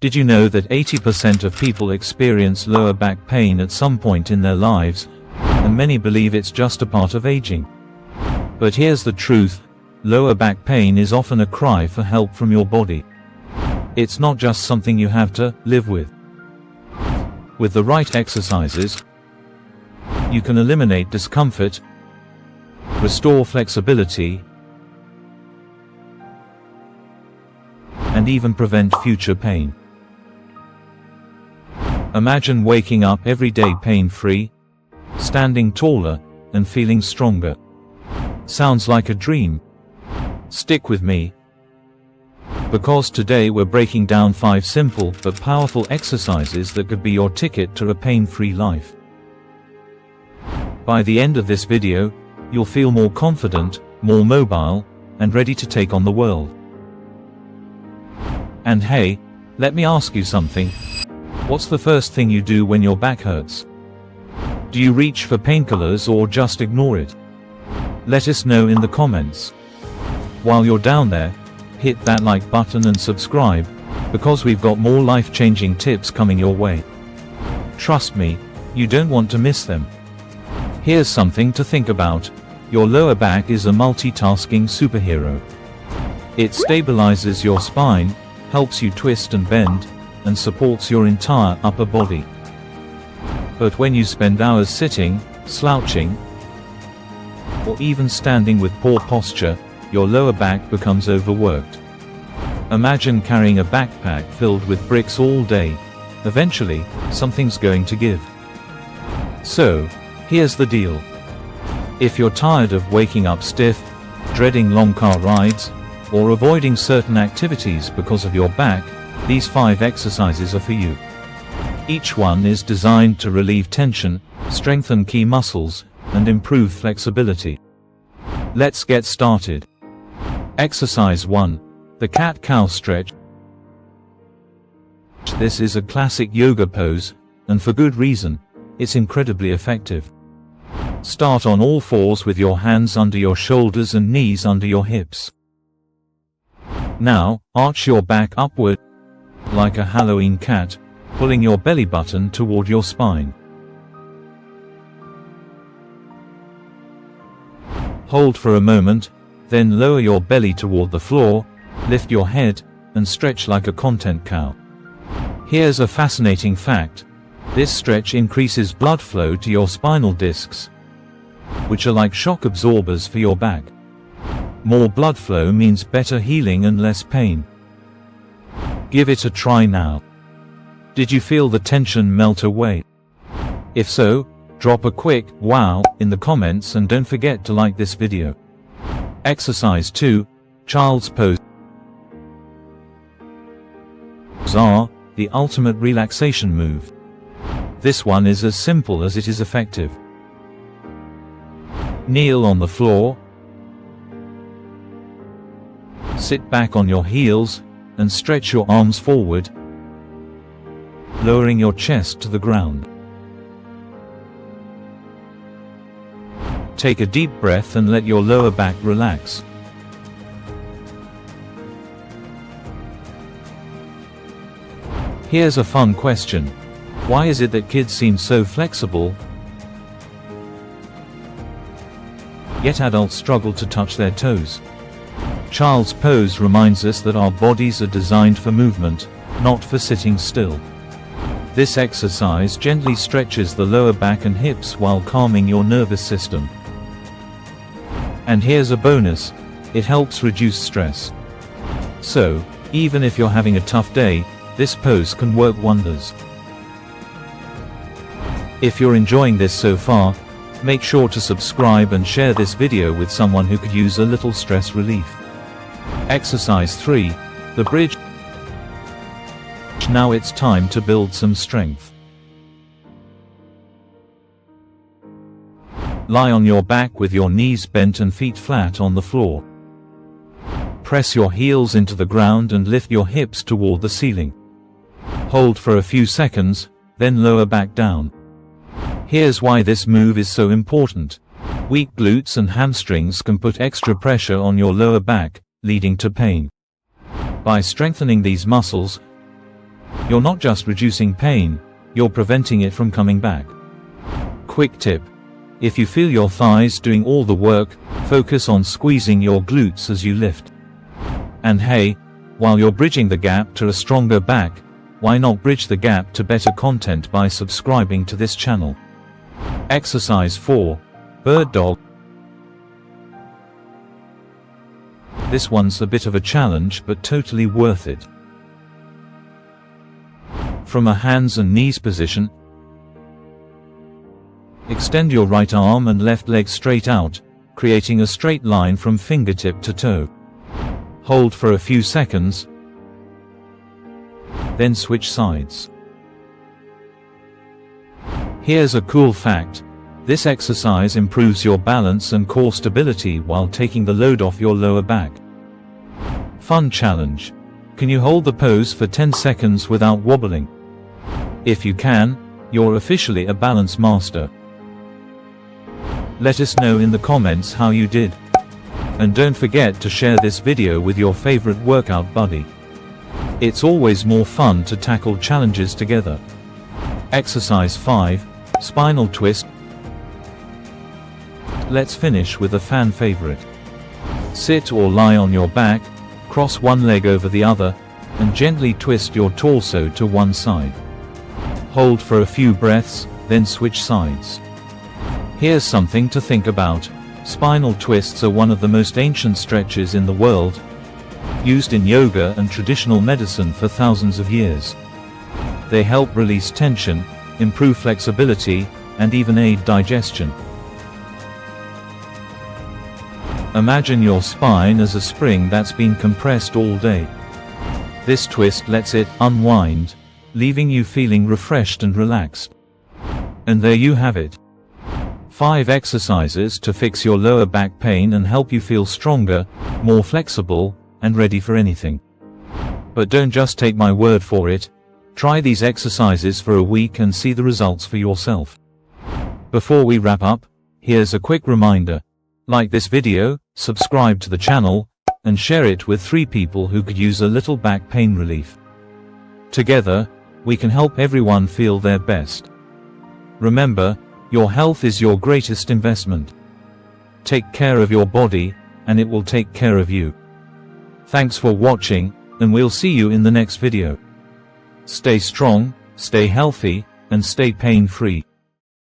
Did you know that 80% of people experience lower back pain at some point in their lives, and many believe it's just a part of aging? But here's the truth, lower back pain is often a cry for help from your body. It's not just something you have to live with. With the right exercises, you can eliminate discomfort, restore flexibility, and even prevent future pain. Imagine waking up every day pain-free, standing taller, and feeling stronger. Sounds like a dream? Stick with me, because today we're breaking down 5 simple but powerful exercises that could be your ticket to a pain-free life. By the end of this video, you'll feel more confident, more mobile, and ready to take on the world. And hey, let me ask you something. What's the first thing you do when your back hurts? Do you reach for painkillers or just ignore it? Let us know in the comments. While you're down there, hit that like button and subscribe, because we've got more life-changing tips coming your way. Trust me, you don't want to miss them. Here's something to think about. Your lower back is a multitasking superhero. It stabilizes your spine, helps you twist and bend, and supports your entire upper body. But when you spend hours sitting, slouching, or even standing with poor posture, your lower back becomes overworked. Imagine carrying a backpack filled with bricks all day. Eventually, something's going to give. So, here's the deal. If you're tired of waking up stiff, dreading long car rides, or avoiding certain activities because of your back, these 5 exercises are for you. Each one is designed to relieve tension, strengthen key muscles, and improve flexibility. Let's get started. Exercise 1. The cat-cow stretch. This is a classic yoga pose, and for good reason. It's incredibly effective. Start on all fours with your hands under your shoulders and knees under your hips. Now, arch your back upward, like a Halloween cat, pulling your belly button toward your spine. Hold for a moment, then lower your belly toward the floor, lift your head, and stretch like a content cow. Here's a fascinating fact. This stretch increases blood flow to your spinal discs, which are like shock absorbers for your back. More blood flow means better healing and less pain. Give it a try now. Did you feel the tension melt away? If so, drop a quick "wow" in the comments and don't forget to like this video. Exercise 2. Child's pose. Are the ultimate relaxation move. This one is as simple as it is effective. Kneel on the floor. Sit back on your heels, and stretch your arms forward, lowering your chest to the ground. Take a deep breath and let your lower back relax. Here's a fun question. Why is it that kids seem so flexible, yet adults struggle to touch their toes? Child's pose reminds us that our bodies are designed for movement, not for sitting still. This exercise gently stretches the lower back and hips while calming your nervous system. And here's a bonus, it helps reduce stress. So, even if you're having a tough day, this pose can work wonders. If you're enjoying this so far, make sure to subscribe and share this video with someone who could use a little stress relief. Exercise 3. The bridge. Now it's time to build some strength. Lie on your back with your knees bent and feet flat on the floor. Press your heels into the ground and lift your hips toward the ceiling. Hold for a few seconds, then lower back down. Here's why this move is so important. Weak glutes and hamstrings can put extra pressure on your lower back, leading to pain. By strengthening these muscles, You're not just reducing pain, you're preventing it from coming back. Quick tip. If you feel your thighs doing all the work, focus on squeezing your glutes as you lift. And hey, while you're bridging the gap to a stronger back, why not bridge the gap to better content by subscribing to this channel? Exercise 4. Bird Dog. This one's a bit of a challenge but totally worth it. From a hands and knees position, extend your right arm and left leg straight out, creating a straight line from fingertip to toe. Hold for a few seconds, then switch sides. Here's a cool fact. This exercise improves your balance and core stability while taking the load off your lower back. Fun challenge. Can you hold the pose for 10 seconds without wobbling? If you can, you're officially a balance master. Let us know in the comments how you did. And don't forget to share this video with your favorite workout buddy. It's always more fun to tackle challenges together. Exercise 5. Spinal twist. Let's finish with a fan favorite. Sit or lie on your back, cross one leg over the other, and gently twist your torso to one side. Hold for a few breaths, then switch sides. Here's something to think about. Spinal twists are one of the most ancient stretches in the world, used in yoga and traditional medicine for thousands of years. They help release tension, improve flexibility, and even aid digestion. Imagine your spine as a spring that's been compressed all day. This twist lets it unwind, leaving you feeling refreshed and relaxed. And there you have it. 5 exercises to fix your lower back pain and help you feel stronger, more flexible, and ready for anything. But don't just take my word for it. Try these exercises for a week and see the results for yourself. Before we wrap up, here's a quick reminder. Like this video, subscribe to the channel, and share it with 3 people who could use a little back pain relief. Together, we can help everyone feel their best. Remember, your health is your greatest investment. Take care of your body, and it will take care of you. Thanks for watching, and we'll see you in the next video. Stay strong, stay healthy, and stay pain-free.